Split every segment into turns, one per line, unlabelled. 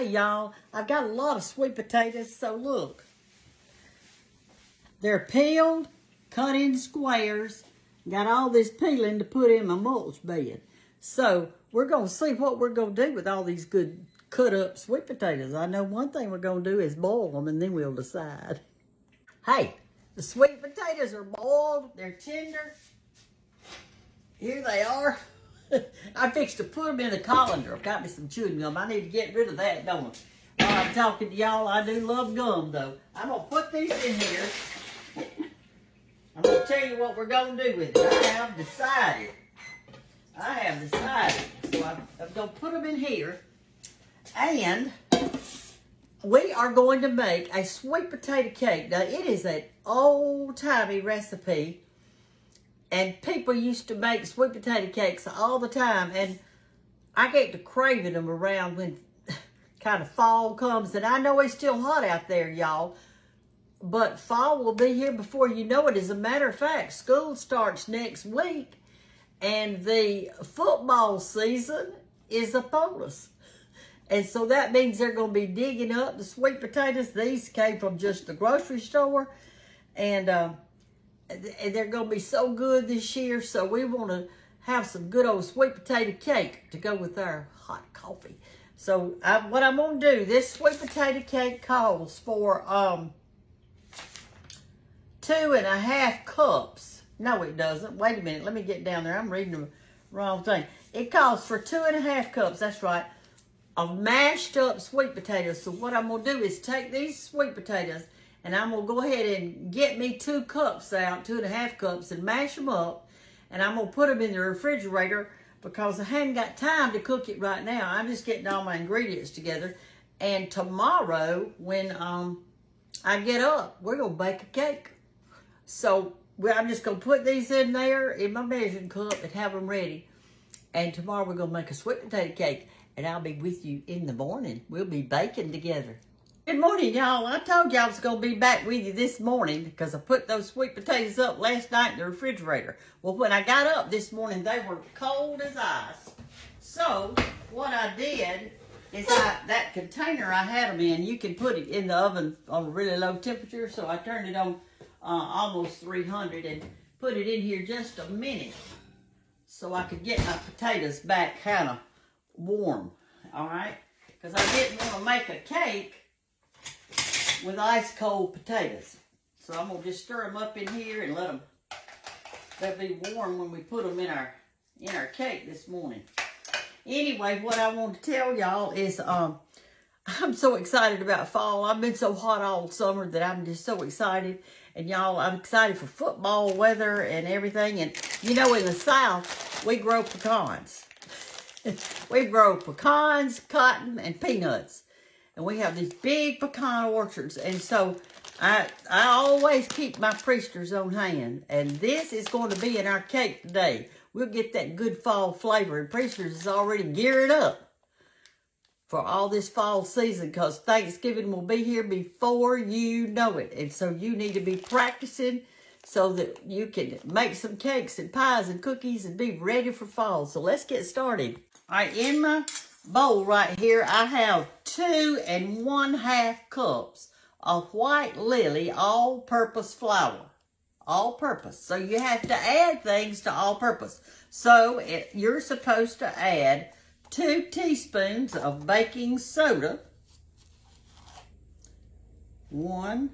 y'all, I've got a lot of sweet potatoes, so look. They're peeled, cut in squares, got all this peeling to put in my mulch bed. So we're going to see what we're going to do with all these good cut up sweet potatoes. I know one thing we're going to do is boil them, and then we'll decide. Hey, the sweet potatoes are boiled. They're tender. Here they are. I fixed to put them in the colander. I've got me some chewing gum. I need to get rid of that, don't I? While I'm talking to y'all, I do love gum, though. I'm going to put these in here. I'm going to tell you what we're going to do with it. I have decided. So I'm going to put them in here. And we are going to make a sweet potato cake. Now, it is an old-timey recipe. And people used to make sweet potato cakes all the time. And I get to craving them around when kind of fall comes. And I know it's still hot out there, y'all. But fall will be here before you know it. As a matter of fact, school starts next week. And the football season is upon us. And so that means they're going to be digging up the sweet potatoes. These came from just the grocery store. And they're going to be so good this year. So we want to have some good old sweet potato cake to go with our hot coffee. So what I'm going to do, this sweet potato cake calls for 2.5 cups. No, it doesn't. Wait a minute. Let me get down there. I'm reading the wrong thing. It calls for 2.5 cups. That's right. Of mashed up sweet potatoes. So what I'm going to do is take these sweet potatoes and I'm going to go ahead and get me 2 cups out, 2.5 cups, and mash them up. And I'm going to put them in the refrigerator because I hadn't got time to cook it right now. I'm just getting all my ingredients together. And tomorrow, when I get up, we're going to bake a cake. So I'm just going to put these in there in my measuring cup and have them ready. And tomorrow we're going to make a sweet potato cake. And I'll be with you in the morning. We'll be baking together. Good morning, y'all. I told y'all I was going to be back with you this morning because I put those sweet potatoes up last night in the refrigerator. Well, when I got up this morning, they were cold as ice. So what I did is that container I had them in, you can put it in the oven on a really low temperature. So I turned it on almost 300 and put it in here just a minute so I could get my potatoes back kind of warm. All right, because I didn't want to make a cake with ice cold potatoes. So I'm going to just stir them up in here and they'll be warm when we put them in our cake this morning. Anyway, what I want to tell y'all is I'm so excited about fall. I've been so hot all summer that I'm just so excited. And y'all, I'm excited for football weather and everything. And you know, in the South, we grow pecans. We grow pecans, cotton, and peanuts. And we have these big pecan orchards. And so I always keep my priesters on hand. And this is going to be in our cake today. We'll get that good fall flavor. And priesters is already gearing up for all this fall season because Thanksgiving will be here before you know it. And so you need to be practicing so that you can make some cakes and pies and cookies and be ready for fall. So let's get started. All right, in my bowl right here, I have 2.5 cups of white lily all-purpose flour. All-purpose. So you have to add things to all-purpose. So you're supposed to add 2 teaspoons of baking soda. 1.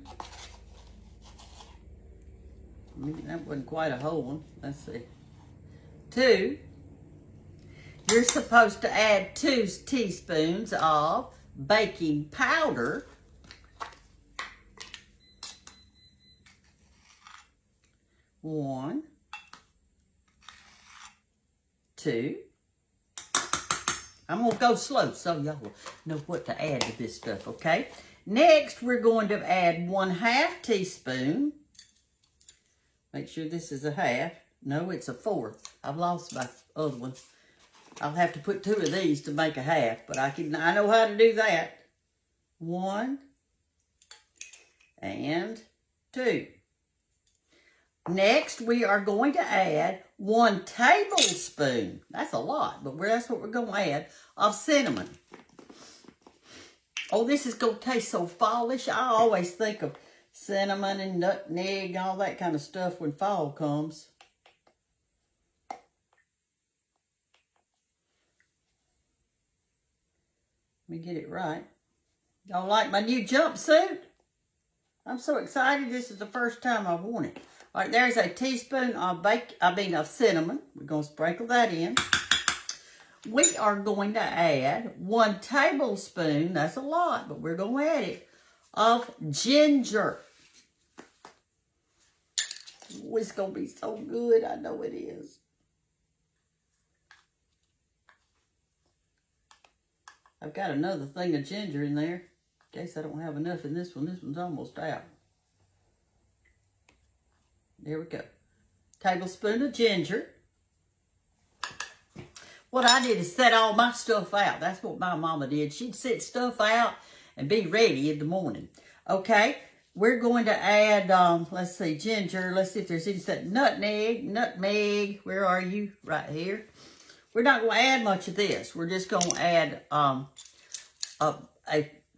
That wasn't quite a whole one. Let's see. 2. You're supposed to add 2 teaspoons of baking powder. 1, 2. I'm going to go slow so y'all know what to add to this stuff, okay? Next, we're going to add 1/2 teaspoon. Make sure this is a half. No, it's a 1/4. I've lost my other one. I'll have to put 2 of these to make a half, but I know how to do that. 1 and 2. Next, we are going to add 1 tablespoon. That's a lot, but that's what we're going to add, of cinnamon. Oh, this is going to taste so fallish. I always think of cinnamon and nutmeg and all that kind of stuff when fall comes. Let me get it right. Y'all like my new jumpsuit? I'm so excited. This is the first time I've worn it. All right, there's a teaspoon of of cinnamon. We're going to sprinkle that in. We are going to add 1 tablespoon, that's a lot, but we're going to add it, of ginger. Oh, it's going to be so good. I know it is. I've got another thing of ginger in there. In case I don't have enough in this one. This one's almost out. There we go. Tablespoon of ginger. What I did is set all my stuff out. That's what my mama did. She'd set stuff out and be ready in the morning. Okay, we're going to add, let's see, ginger. Let's see if there's anything. Nutmeg. Where are you? Right here. We're not going to add much of this. We're just going to add a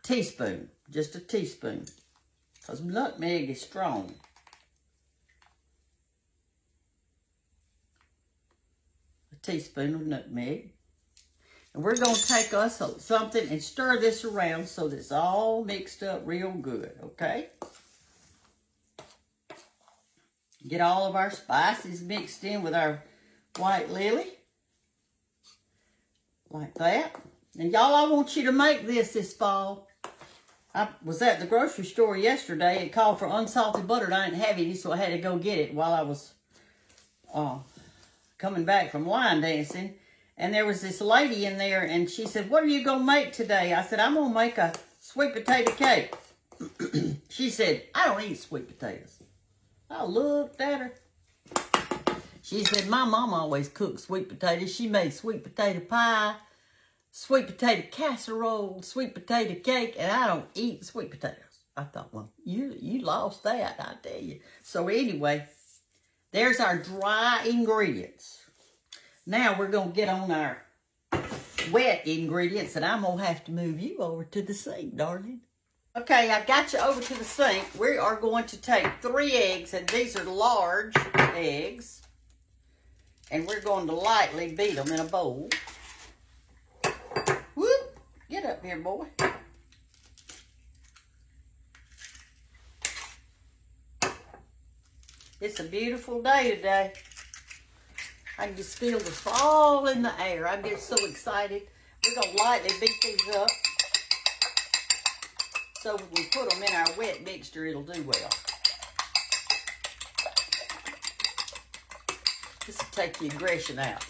teaspoon. Just a teaspoon. Because nutmeg is strong. Teaspoon of nutmeg. And we're going to take us something and stir this around so that it's all mixed up real good, okay? Get all of our spices mixed in with our white lily. Like that. And y'all, I want you to make this fall. I was at the grocery store yesterday. It called for unsalted butter and I didn't have any, so I had to go get it while I was coming back from line dancing. And there was this lady in there and she said, "What are you going to make today?" I said, "I'm going to make a sweet potato cake." She said, "I don't eat sweet potatoes." I looked at her. She said, "My mom always cooked sweet potatoes. She made sweet potato pie, sweet potato casserole, sweet potato cake, and I don't eat sweet potatoes." I thought, well, you lost that, I tell you. So anyway, there's our dry ingredients. Now we're going to get on our wet ingredients, and I'm going to have to move you over to the sink, darling. Okay, I've got you over to the sink. We are going to take 3 eggs, and these are large eggs. And we're going to lightly beat them in a bowl. Whoop! Get up here, boy. It's a beautiful day today. I can just feel the fall in the air. I get so excited. We're going to lightly beat these up. So when we put them in our wet mixture, it'll do well. This will take the aggression out.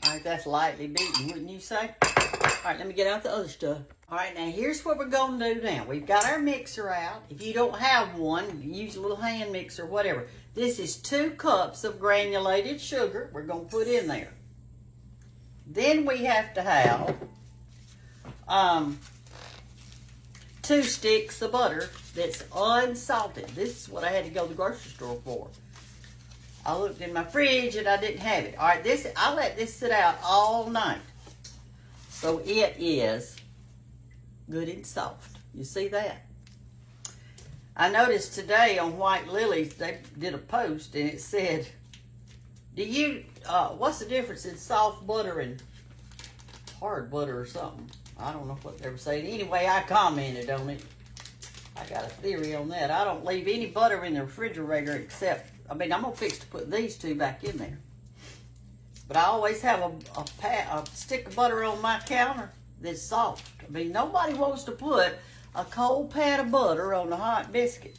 All right, that's lightly beaten, wouldn't you say? All right, let me get out the other stuff. All right, now here's what we're going to do now. We've got our mixer out. If you don't have one, you use a little hand mixer, whatever. This is 2 cups of granulated sugar we're going to put in there. Then we have to have 2 sticks of butter that's unsalted. This is what I had to go to the grocery store for. I looked in my fridge and I didn't have it. All right, I let this sit out all night. So it is good and soft. You see that? I noticed today on White Lilies, they did a post and it said, what's the difference in soft butter and hard butter or something? I don't know what they were saying. Anyway, I commented on it. I got a theory on that. I don't leave any butter in the refrigerator except, I'm going to fix to put these 2 back in there. But I always have a stick of butter on my counter that's soft. I mean, nobody wants to put a cold pat of butter on a hot biscuit.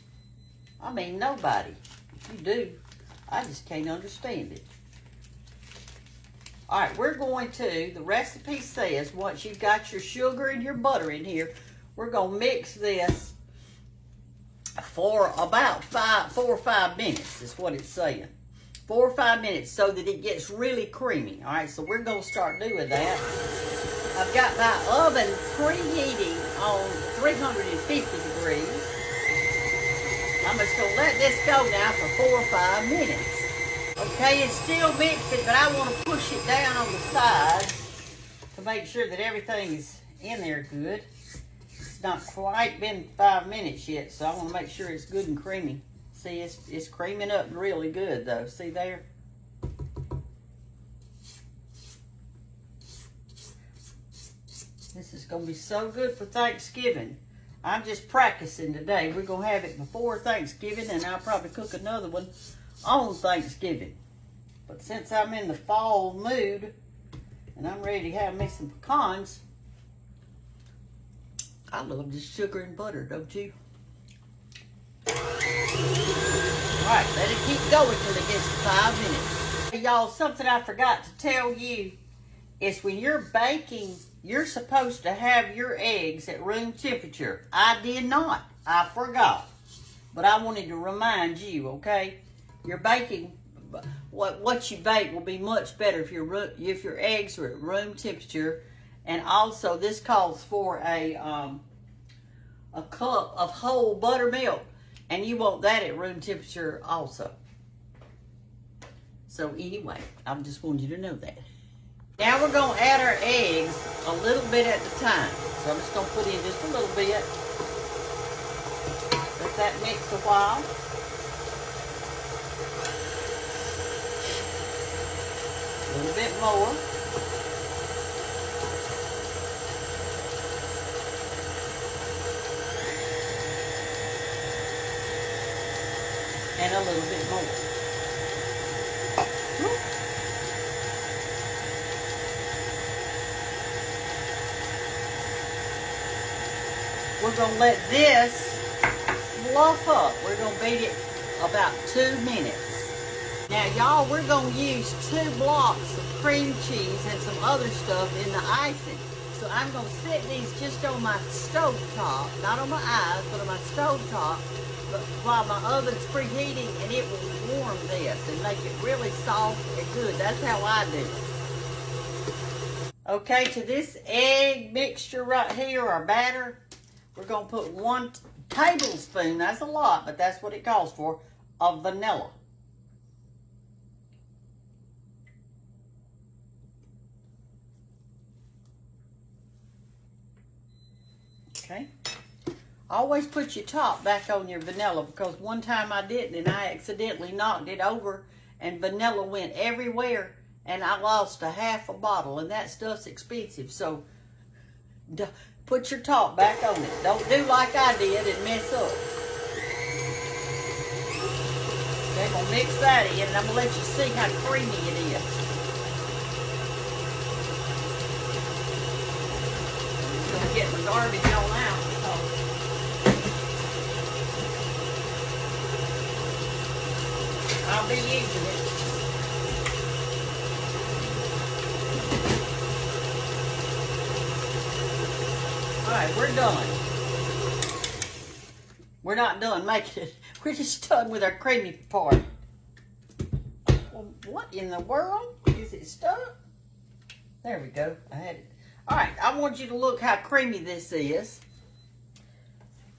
I mean, nobody. If you do, I just can't understand it. All right, we're going to, the recipe says, once you've got your sugar and your butter in here, we're going to mix this for about 4 or 5 minutes is what it's saying. 4 or 5 minutes so that it gets really creamy. All right, so we're going to start doing that. I've got my oven preheating on 350 degrees. I'm just going to let this go now for 4 or 5 minutes. Okay, it's still mixing, but I want to push it down on the sides to make sure that everything is in there good. It's not quite been 5 minutes yet, so I want to make sure it's good and creamy. See, it's creaming up really good though. See there? This is going to be so good for Thanksgiving. I'm just practicing today. We're going to have it before Thanksgiving, and I'll probably cook another one on Thanksgiving. But since I'm in the fall mood, and I'm ready to have me some pecans, I love just sugar and butter, don't you? All right, let it keep going till it gets to 5 minutes. Hey, y'all, something I forgot to tell you is when you're baking, you're supposed to have your eggs at room temperature. I did not. I forgot. But I wanted to remind you, okay? Your baking, what you bake will be much better if your eggs are at room temperature. And also, this calls for a cup of whole buttermilk. And you want that at room temperature also. So anyway, I just wanted you to know that. Now we're going to add our eggs a little bit at a time. So I'm just going to put in just a little bit. Let that mix a while. A little bit more. And a little bit more. We're going to let this fluff up. We're going to beat it about 2 minutes. Now, y'all, we're going to use 2 blocks of cream cheese and some other stuff in the icing. So I'm going to set these just on my stove top, not on my eyes, but on my stove top, but while my oven's preheating, and it will warm this and make it really soft and good. That's how I do it. Okay, to this egg mixture right here, our batter, we're going to put 1 tablespoon, that's a lot, but that's what it calls for, of vanilla. Okay. Always put your top back on your vanilla, because one time I didn't, and I accidentally knocked it over, and vanilla went everywhere, and I lost a half a bottle, and that stuff's expensive, so put your top back on it. Don't do like I did and mess up. Okay, I'm going to mix that in, and I'm going to let you see how creamy it is. I'm going to get my garbage on out. I'll be using it. Alright, we're done. We're not done making it. We're just done with our creamy part. Well, what in the world? Is it stuck? There we go. I had it. Alright, I want you to look how creamy this is.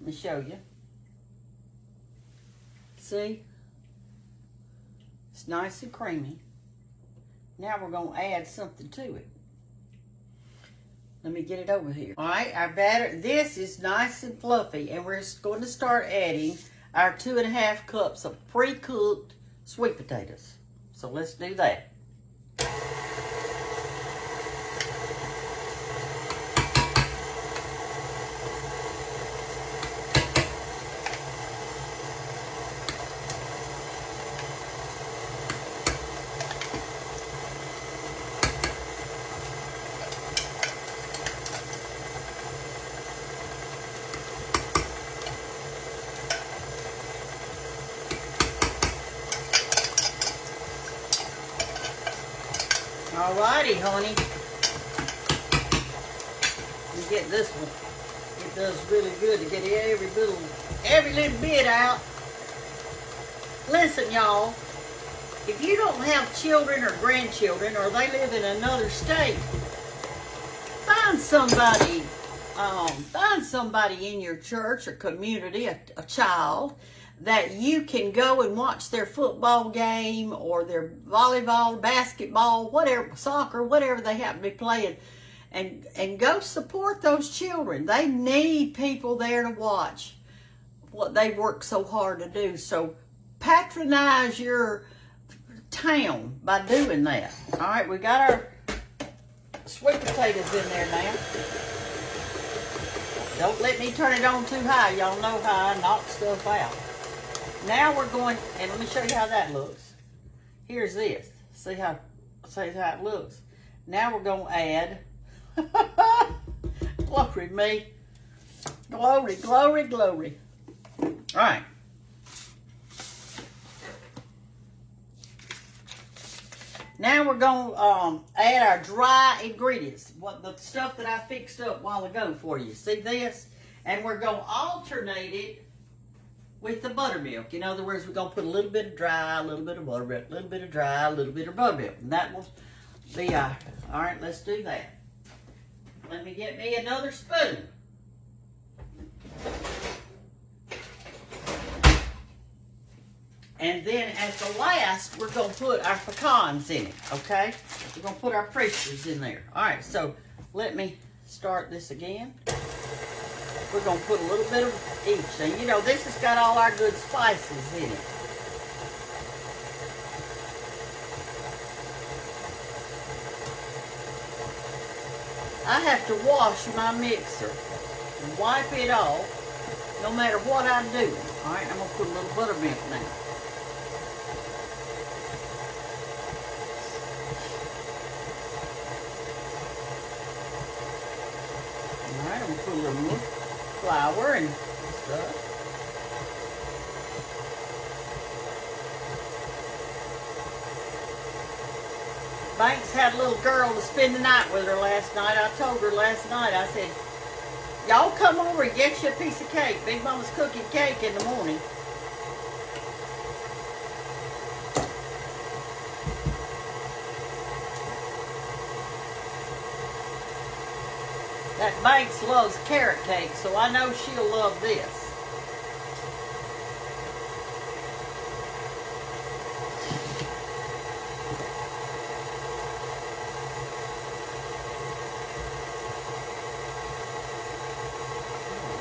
Let me show you. See? It's nice and creamy. Now we're going to add something to it. Let me get it over here. All right, our batter, this is nice and fluffy, and we're going to start adding our 2½ cups of pre-cooked sweet potatoes. So let's do that. Alrighty, honey. You get this one. It does really good to get every little bit out. Listen, y'all. If you don't have children or grandchildren, or they live in another state, find somebody in your church or community, a child, that you can go and watch their football game or their volleyball, basketball, whatever, soccer, whatever they happen to be playing, and go support those children. They need people there to watch what they work so hard to do. So patronize your town by doing that. All right, we got our sweet potatoes in there now. Don't let me turn it on too high. Y'all know how I knock stuff out. Now we're going, and let me show you how that looks. Here's this. See how it looks. Now we're going to add, glory me, glory, glory, glory. All right. Now we're going to add our dry ingredients, the stuff that I fixed up a while ago for you. See this? And we're going to alternate it with the buttermilk. In other words, we're going to put a little bit of dry, a little bit of buttermilk, a little bit of dry, a little bit of buttermilk. And that will be all right, let's do that. Let me get me another spoon. And then at the last, we're going to put our pecans in it, okay? We're going to put our pretzels in there. All right, so let me start this again. We're going to put a little bit of each. And, you know, this has got all our good spices in it. I have to wash my mixer and wipe it off no matter what I do. All right, I'm going to put a little buttermilk now. All right, I'm going to put a little more flour and stuff. Banks had a little girl to spend the night with her last night. I told her last night, I said, y'all come over and get you a piece of cake. Big Mama's cooking cake in the morning. That Banks loves carrot cake, so I know she'll love this.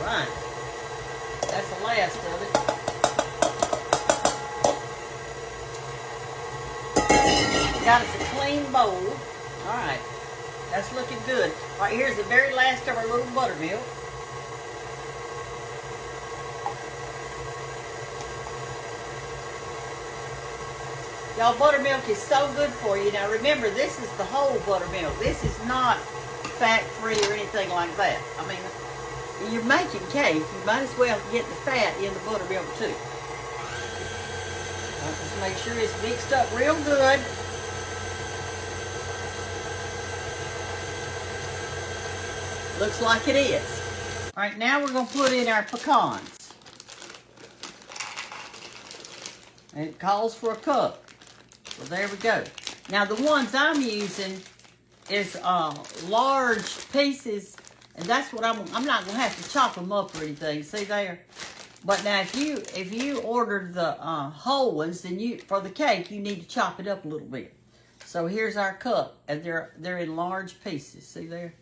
Right. That's the last of it. Got us a clean bowl. Alright. That's looking good. Alright, here's the very last of our little buttermilk. Y'all, buttermilk is so good for you. Now remember, this is the whole buttermilk. This is not fat-free or anything like that. I mean, you're making cake, you might as well get the fat in the buttermilk too. Just make sure it's mixed up real good. Looks like it is. All right, now we're going to put in our pecans. And it calls for a cup. So there we go. Now the ones I'm using is large pieces. And that's what I'm not going to have to chop them up or anything. See there? But now if you ordered the whole ones, then for the cake, you need to chop it up a little bit. So here's our cup. And they're in large pieces. See there?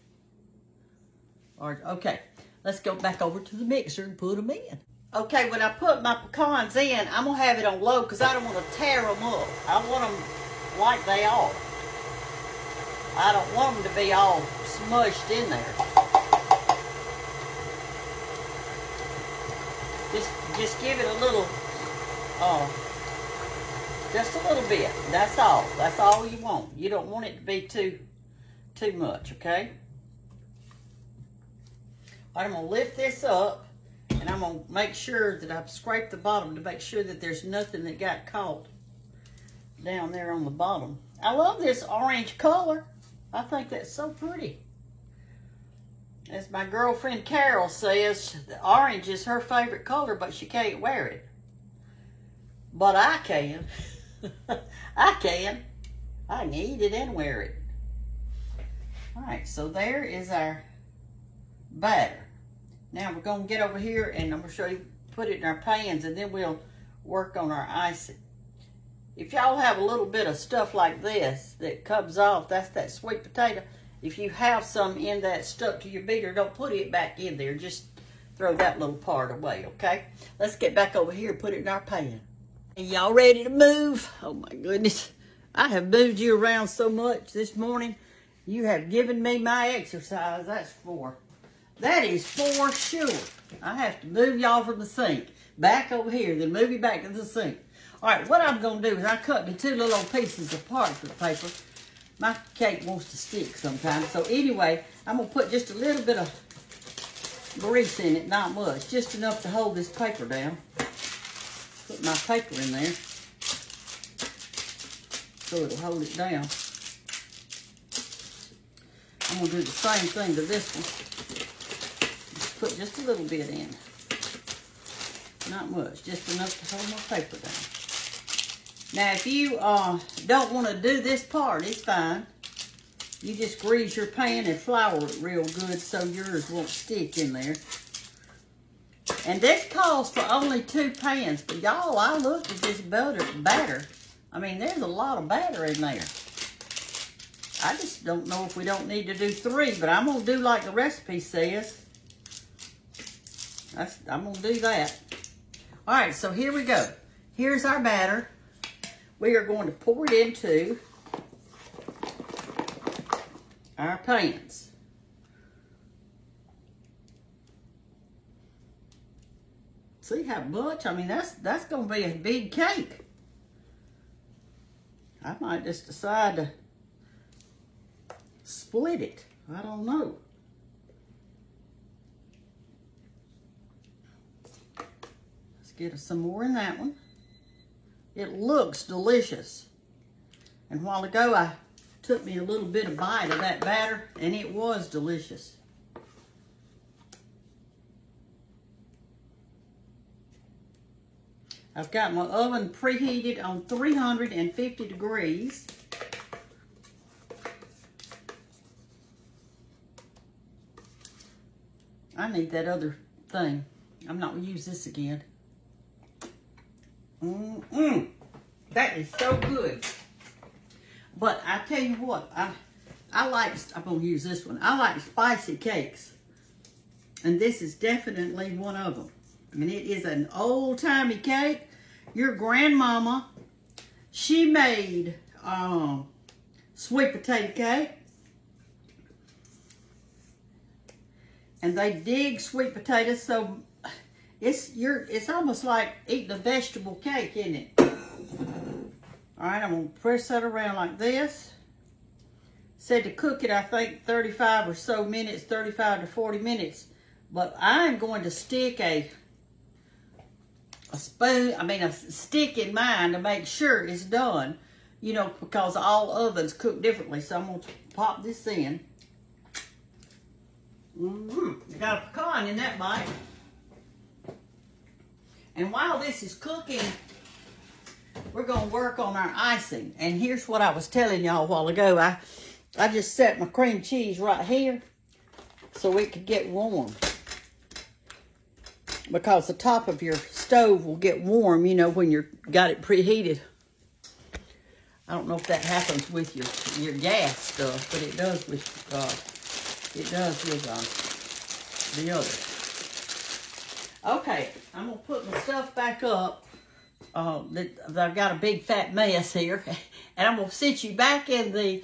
Large. Okay. Let's go back over to the mixer and put them in. Okay, when I put my pecans in, I'm going to have it on low because I don't want to tear them up. I want them like they are. I don't want them to be all smushed in there. Just give it a little, just a little bit. That's all. That's all you want. You don't want it to be too much, okay? All right, I'm going to lift this up, and I'm going to make sure that I've scraped the bottom to make sure that there's nothing that got caught down there on the bottom. I love this orange color. I think that's so pretty. As my girlfriend Carol says, orange is her favorite color, but she can't wear it. But I can. I can. I can eat it and wear it. All right, so there is our batter. Now we're going to get over here and I'm going to show you, put it in our pans, and then we'll work on our icing. If y'all have a little bit of stuff like this that comes off, that's that sweet potato. If you have some in that stuck to your beater, don't put it back in there. Just throw that little part away, okay? Let's get back over here and put it in our pan. Y'all ready to move? Oh my goodness. I have moved you around so much this morning. You have given me my exercise, that's for. That is for sure. I have to move y'all from the sink. Back over here, then move you back to the sink. All right, what I'm going to do is I cut me 2 little pieces of parchment paper. My cake wants to stick sometimes. So anyway, I'm going to put just a little bit of grease in it, not much. Just enough to hold this paper down. Put my paper in there so it'll hold it down. I'm going to do the same thing to this one. Just put just a little bit in. Not much, just enough to hold my paper down. Now, if you don't want to do this part, it's fine. You just grease your pan and flour it real good so yours won't stick in there. And this calls for only 2 pans. But y'all, I looked at this batter. I mean, there's a lot of batter in there. I just don't know if we don't need to do 3, but I'm going to do like the recipe says. I'm going to do that. All right, so here we go. Here's our batter. We are going to pour it into our pans. See how much? I mean, that's going to be a big cake. I might just decide to split it. I don't know. Let's get some more in that one. It looks delicious. And a while ago, I took me a little bit of bite of that batter, and it was delicious. I've got my oven preheated on 350 degrees. I need that other thing. I'm not going to use this again. That is so good. But I tell you what, I'm going to use this one. I like spicy cakes. And this is definitely one of them. I mean, it is an old-timey cake. Your grandmama, she made sweet potato cake. And they dig sweet potatoes, so it's almost like eating a vegetable cake, isn't it? All right, I'm going to press that around like this. Said to cook it, I think, 35 or so minutes, 35 to 40 minutes. But I'm going to stick a stick in mine to make sure it's done. You know, because all ovens cook differently. So I'm going to pop this in. Got a pecan in that bite. And while this is cooking, we're going to work on our icing. And here's what I was telling y'all a while ago. I just set my cream cheese right here so it could get warm. Because the top of your stove will get warm, you know, when you've got it preheated. I don't know if that happens with your gas stuff, but it does with the other. Okay, I'm going to put my stuff back up. I've got a big fat mess here. And I'm going to sit you back in the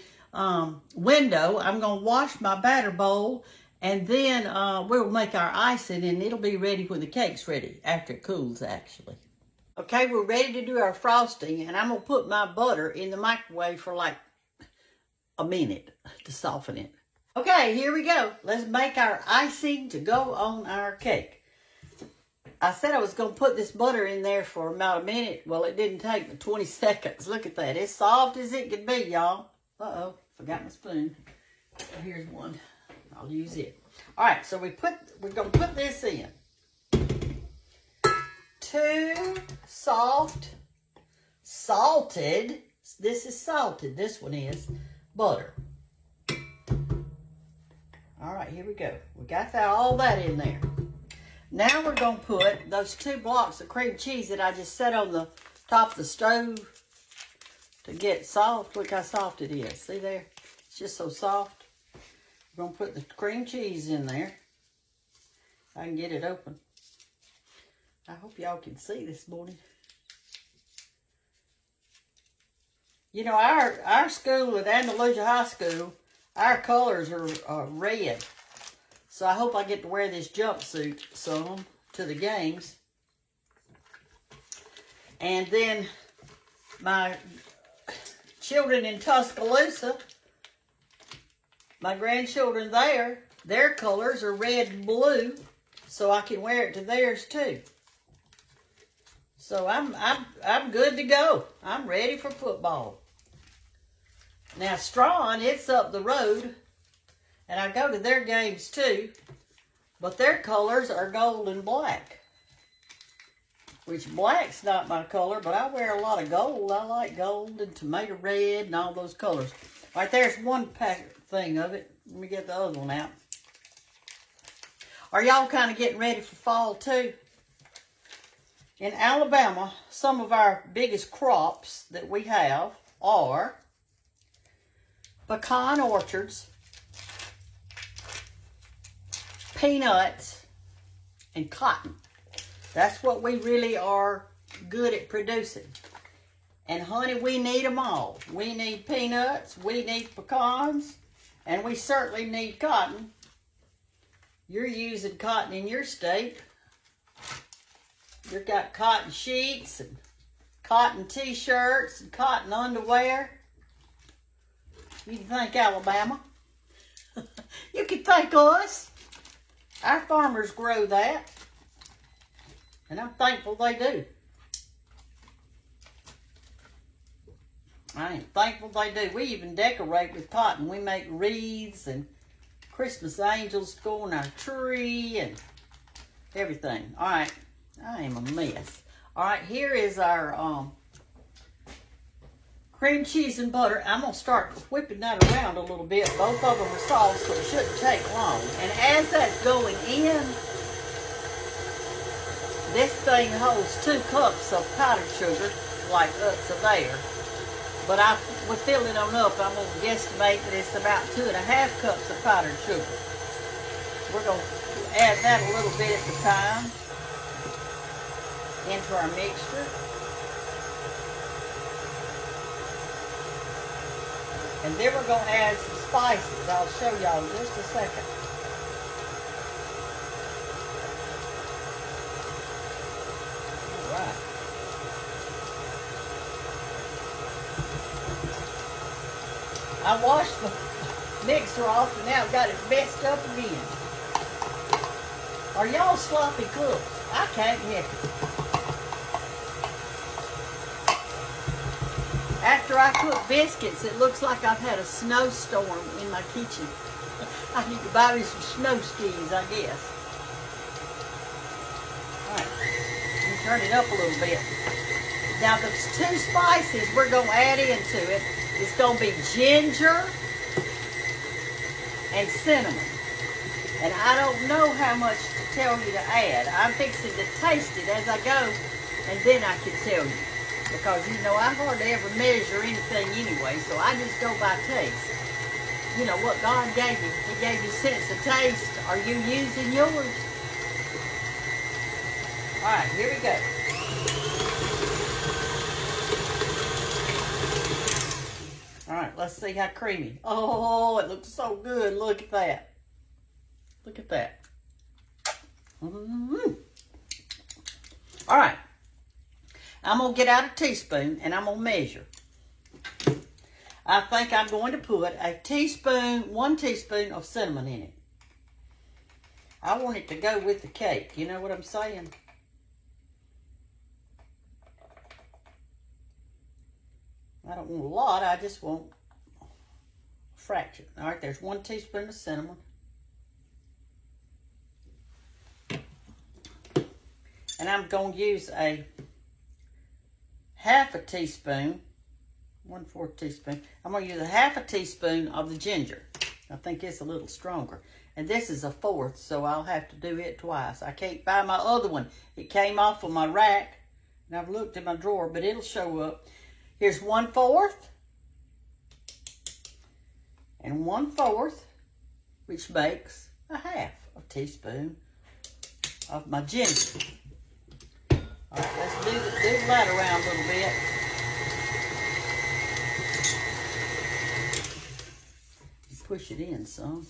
window. I'm going to wash my batter bowl. And then we'll make our icing, and it'll be ready when the cake's ready, after it cools, actually. Okay, we're ready to do our frosting, and I'm going to put my butter in the microwave for like a minute to soften it. Okay, here we go. Let's make our icing to go on our cake. I said I was going to put this butter in there for about a minute. Well, it didn't take but 20 seconds. Look at that. It's soft as it can be, y'all. Uh-oh, forgot my spoon. Here's one. I'll use it. All right, so we're going to put this in. 2 salted, this is salted, this one is, butter. All right, here we go. We got all that in there. Now we're going to put those 2 blocks of cream cheese that I just set on the top of the stove to get soft. Look how soft it is. See there? It's just so soft. We're going to put the cream cheese in there. I can get it open. I hope y'all can see this morning. You know, our school at Andalusia High School, our colors are red. So I hope I get to wear this jumpsuit some to the games. And then my children in Tuscaloosa, my grandchildren there, their colors are red and blue, so I can wear it to theirs too. So I'm good to go. I'm ready for football. Now Strawn, it's up the road, and I go to their games too, but their colors are gold and black. Which black's not my color, but I wear a lot of gold. I like gold and tomato red and all those colors. All right, there's one pack thing of it. Let me get the other one out. Are y'all kind of getting ready for fall too? In Alabama, some of our biggest crops that we have are pecan orchards, peanuts, and cotton. That's what we really are good at producing. And honey, we need them all. We need peanuts, we need pecans, and we certainly need cotton. You're using cotton in your state. You've got cotton sheets and cotton t-shirts and cotton underwear. You can thank Alabama. You can thank us. Our farmers grow that. And I'm thankful they do. I am thankful they do. We even decorate with cotton. We make wreaths and Christmas angels to go on our tree and everything. All right. I am a mess. All right, here is our cream cheese and butter. I'm going to start whipping that around a little bit. Both of them are soft, so it shouldn't take long. And as that's going in, this thing holds 2 cups of powdered sugar, like up to there. But we're filling on up. I'm going to guesstimate that it's about 2.5 cups of powdered sugar. We're going to add that a little bit at a time into our mixture. And then we're going to add some spices. I'll show y'all in just a second. All right. I washed the mixer off and now I've got it messed up again. Are y'all sloppy cooks? I can't help it. After I cook biscuits, it looks like I've had a snowstorm in my kitchen. I need to buy me some snow skis, I guess. All right, let me turn it up a little bit. Now, the 2 spices we're going to add into it, it's going to be ginger and cinnamon. And I don't know how much to tell you to add. I'm fixing to taste it as I go, and then I can tell you. Because, you know, I hardly ever measure anything anyway, so I just go by taste. You know, what God gave you. He gave you sense of taste. Are you using yours? All right, here we go. All right, let's see how creamy. Oh, it looks so good. Look at that. Look at that. Mm-hmm. All right. I'm going to get out a teaspoon and I'm going to measure. I think I'm going to put a teaspoon, 1 teaspoon of cinnamon in it. I want it to go with the cake. You know what I'm saying? I don't want a lot. I just want a fraction. All right, there's 1 teaspoon of cinnamon. And I'm going to use a 1/2 teaspoon, 1/4 teaspoon. I'm going to use a 1/2 teaspoon of the ginger. I think it's a little stronger. And this is a 1/4, so I'll have to do it twice. I can't find my other one. It came off of my rack, and I've looked in my drawer, but it'll show up. Here's 1/4 and 1/4. which makes a half a teaspoon of my ginger. All right, let's do the light around a little bit. Push it in some.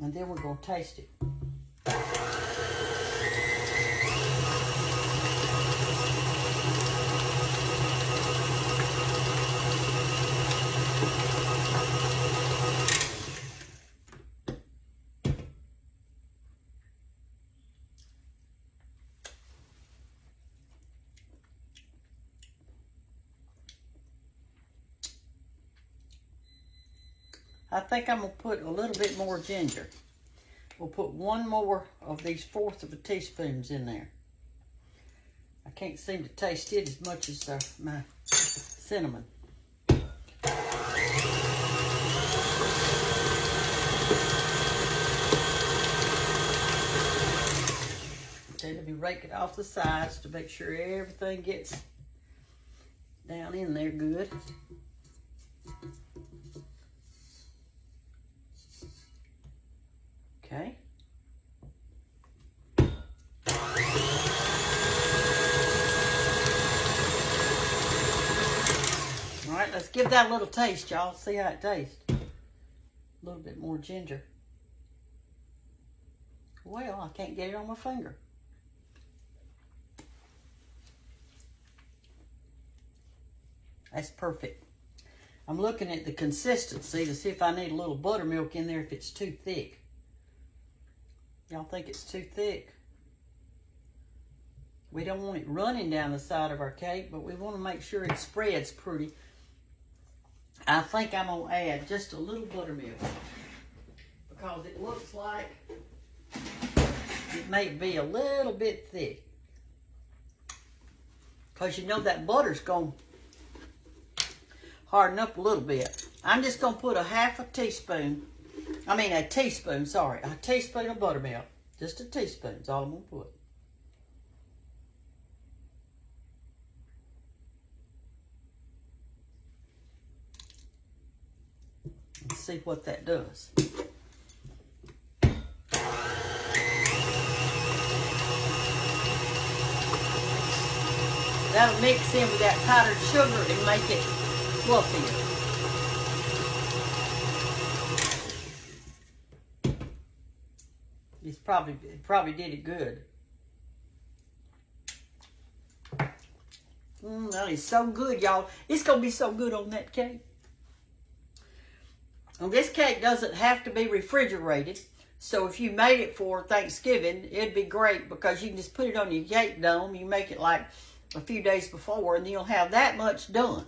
And then we're going to taste it. I think I'm going to put a little bit more ginger. We'll put one more of these 1/4 of a teaspoons in there. I can't seem to taste it as much as my cinnamon. Okay, let me rake it off the sides to make sure everything gets down in there good. Okay. All right, let's give that a little taste, y'all. See how it tastes. A little bit more ginger. Well, I can't get it on my finger. That's perfect. I'm looking at the consistency to see if I need a little buttermilk in there if it's too thick. Y'all think it's too thick? We don't want it running down the side of our cake, but we want to make sure it spreads pretty. I think I'm going to add just a little buttermilk because it looks like it may be a little bit thick. Because you know that butter's going to harden up a little bit. I'm just going to put a teaspoon of buttermilk. Just a teaspoon is all I'm going to put. Let's see what that does. That'll mix in with that powdered sugar and make it fluffier. It probably did it good. That is so good, y'all. It's going to be so good on that cake. And this cake doesn't have to be refrigerated. So if you made it for Thanksgiving, it'd be great because you can just put it on your cake dome. You make it like a few days before and you'll have that much done.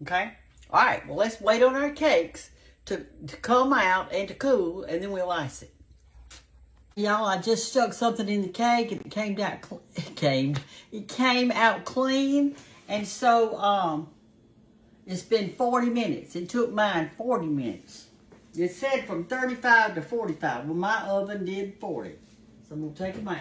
Okay? All right, well, let's wait on our cakes to come out and to cool, and then we'll ice it. Y'all, I just stuck something in the cake and it came out clean. And so it's been 40 minutes. It took mine 40 minutes. It said from 35 to 45. Well, my oven did 40. So I'm going to take them out.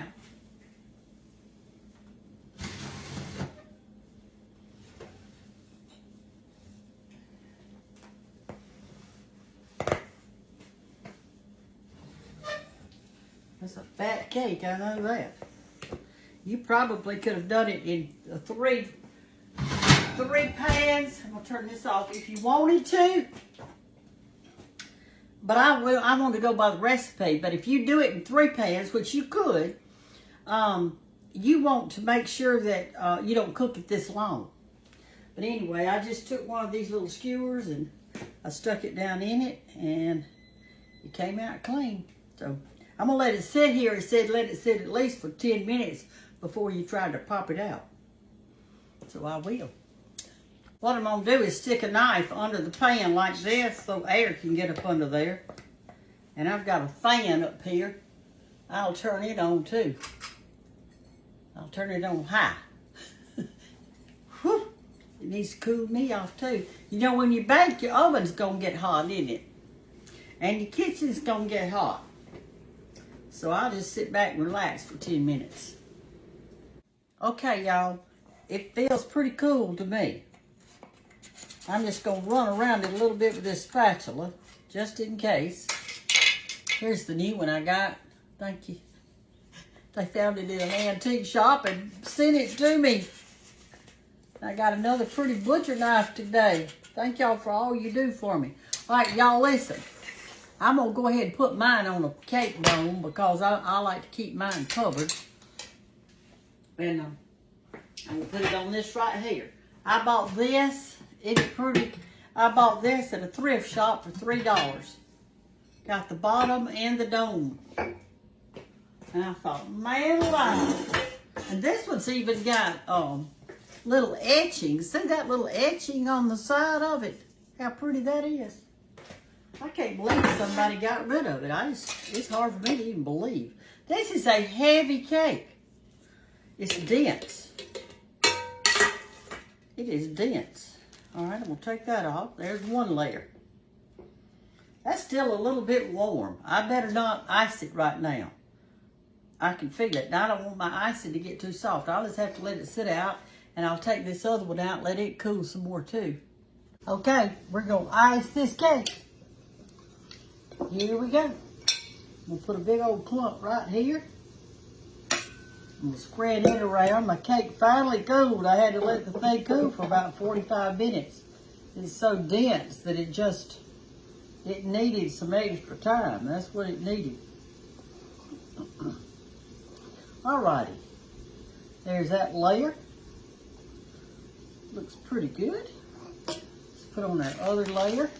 That's a fat cake, I know that. You probably could have done it in three pans. I'm gonna turn this off if you wanted to. But I want to go by the recipe. But if you do it in 3 pans, which you could, you want to make sure that you don't cook it this long. But anyway, I just took one of these little skewers and I stuck it down in it and it came out clean. So I'm going to let it sit here. It said let it sit at least for 10 minutes before you try to pop it out. So I will. What I'm going to do is stick a knife under the pan like this so air can get up under there. And I've got a fan up here. I'll turn it on too. I'll turn it on high. Whew. It needs to cool me off too. You know, when you bake, your oven's going to get hot, isn't it? And your kitchen's going to get hot. So I'll just sit back and relax for 10 minutes. Okay, y'all. it feels pretty cool to me. I'm just going to run around it a little bit with this spatula, just in case. Here's the new one I got. Thank you. They found it in an antique shop and sent it to me. I got another pretty butcher knife today. Thank y'all for all you do for me. All right, y'all listen. I'm going to go ahead and put mine on a cake bone because I like to keep mine covered. And I'm going to put it on this right here. I bought this. It's pretty. I bought this at a thrift shop for $3. Got the bottom and the dome. And I thought, man alive. And this one's even got little etching. See that little etching on the side of it? How pretty that is. I can't believe somebody got rid of it. It's hard for me to even believe. This is a heavy cake. It's dense. It is dense. All right, I'm going to take that off. There's one layer. That's still a little bit warm. I better not ice it right now. I can feel it. Now, I don't want my icing to get too soft. I'll just have to let it sit out, and I'll take this other one out and let it cool some more, too. Okay, we're going to ice this cake. Here we go. I'm going to put a big old clump right here. I'm going to spread it around. My cake finally cooled. I had to let the thing cool for about 45 minutes. It's so dense that it needed some extra time. That's what it needed. Alrighty. There's that layer. Looks pretty good. Let's put on that other layer.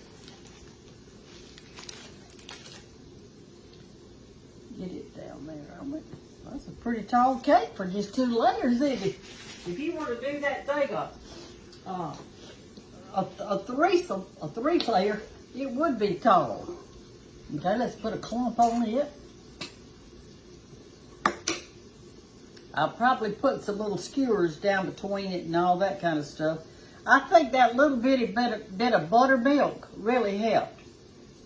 Get it down there. That's a pretty tall cake for just 2 layers, isn't it? If you were to do that thing a 3-layer, it would be tall. Okay, let's put a clump on it. I'll probably put some little skewers down between it and all that kind of stuff. I think that little bit of buttermilk really helped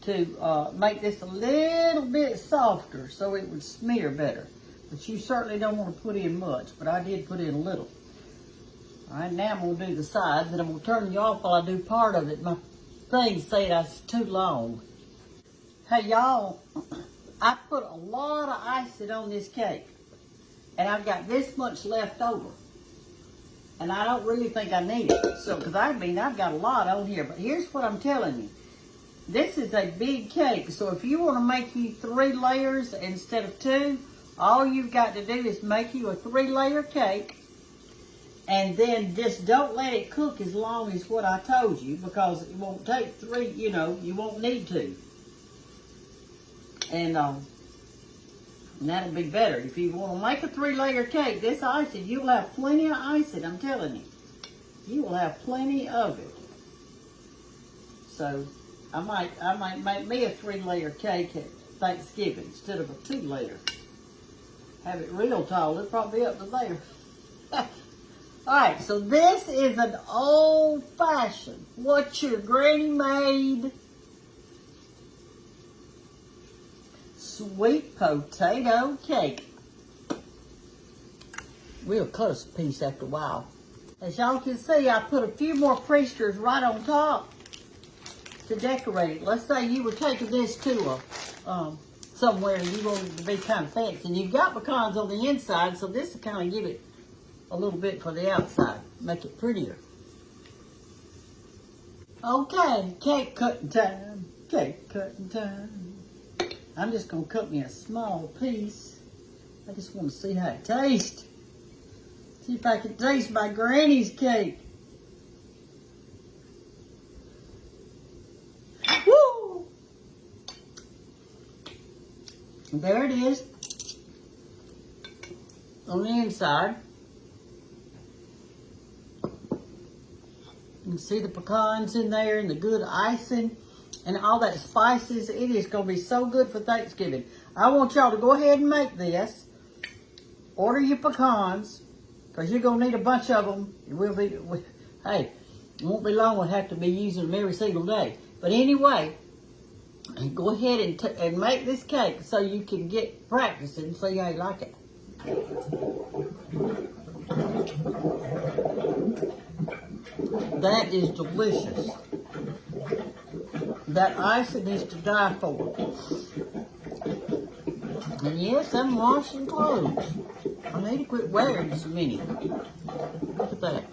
to make this a little bit softer so it would smear better. But you certainly don't want to put in much, but I did put in a little. All right, now I'm going to do the sides, and I'm going to turn you off while I do part of it. My thing say that's too long. Hey, y'all, I put a lot of icing on this cake, and I've got this much left over. And I don't really think I need it. So, because I've got a lot on here, but here's what I'm telling you. This is a big cake, so if you want to make you 3 layers instead of 2, all you've got to do is make you a 3-layer cake, and then just don't let it cook as long as what I told you, because it won't take 3, you won't need to. And that'll be better. If you want to make a 3-layer cake, this icing, you'll have plenty of icing, I'm telling you. You will have plenty of it. So, I might make me a 3-layer cake at Thanksgiving instead of a 2-layer. Have it real tall. It'll probably be up to there. Alright, so this is an old-fashioned, what your granny made, sweet potato cake. We'll cut us a piece after a while. As y'all can see, I put a few more Priesters right on top to decorate it. Let's say you were taking this to somewhere and you wanted it to be kind of fancy. And you've got pecans on the inside, so this will kind of give it a little bit for the outside. Make it prettier. Okay, cake cutting time. Cake cutting time. I'm just going to cut me a small piece. I just want to see how it tastes. See if I can taste my granny's cake. Woo! There it is. On the inside. You can see the pecans in there and the good icing and all that spices. It is going to be so good for Thanksgiving. I want y'all to go ahead and make this. Order your pecans, because you're going to need a bunch of them. Hey, it won't be long. We'll have to be using them every single day. But anyway, go ahead and make this cake so you can get practicing and see how you like it. That is delicious. That icing is to die for. And yes, I'm washing clothes. I need to quit wearing this a minute. Look at that.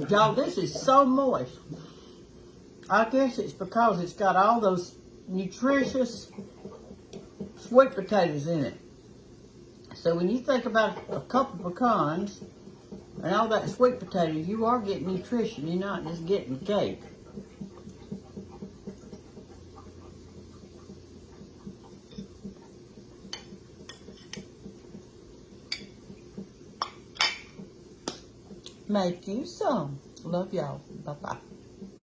Y'all, this is so moist. I guess it's because it's got all those nutritious sweet potatoes in it. So when you think about a couple of pecans and all that sweet potato, you are getting nutrition. You're not just getting cake. Make you some. Love y'all. Bye-bye.